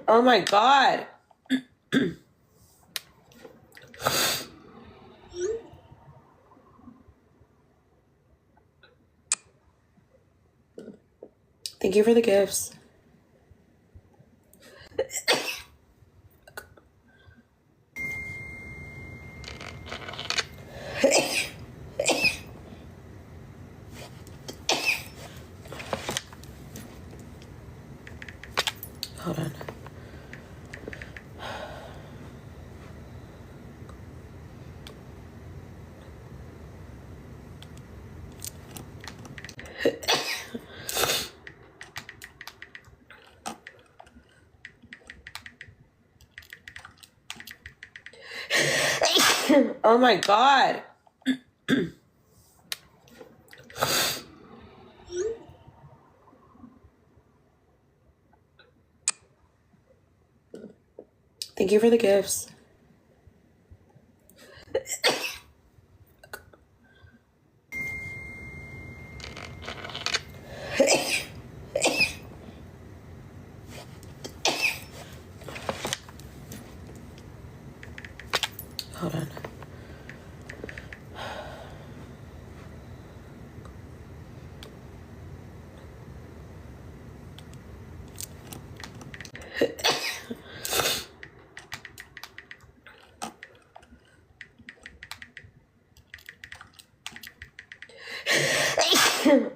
Oh my God. Thank you for the gifts. Hold on. Oh my God. Thank you for the gifts. Hold on.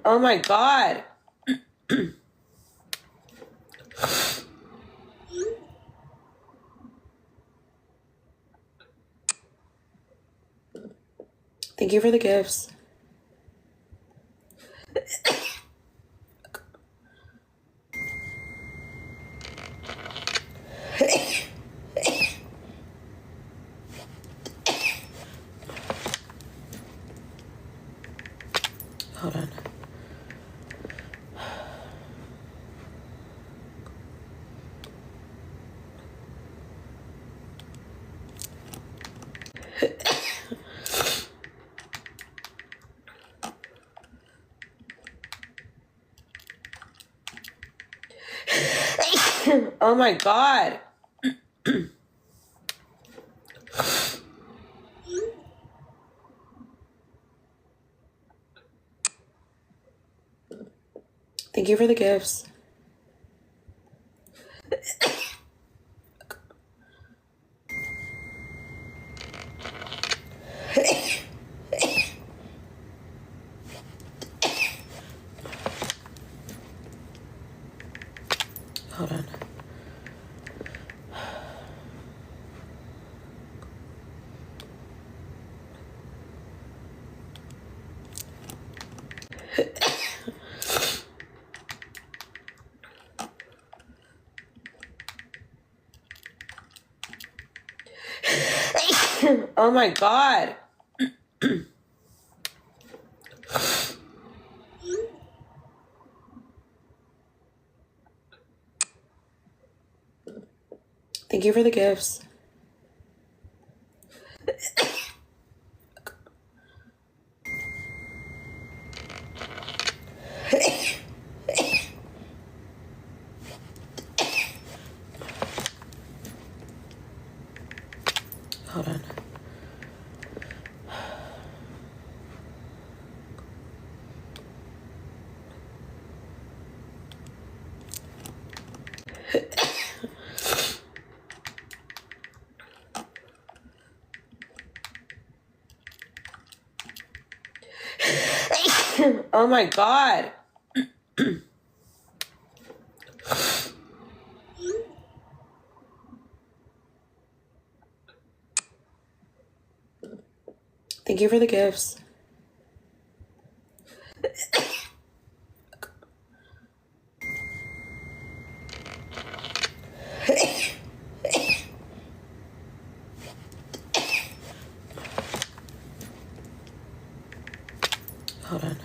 Oh my God. Thank you for the gifts. Hold on. Oh my God. Thank you for the gifts. Hold on. Oh my God. Thank you for the gifts. Hold on. Oh my God. Thank you for the gifts. Hold on.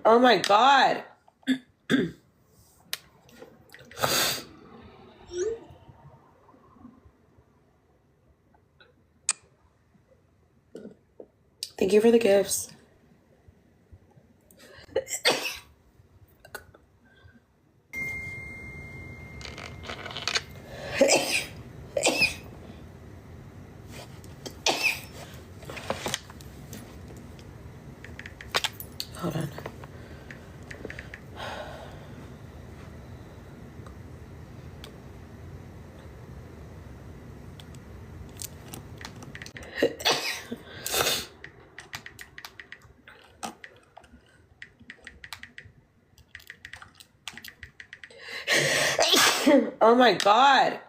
Oh my God. Thank you for the gifts. Hold on. Oh my God.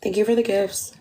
Thank you for the gifts.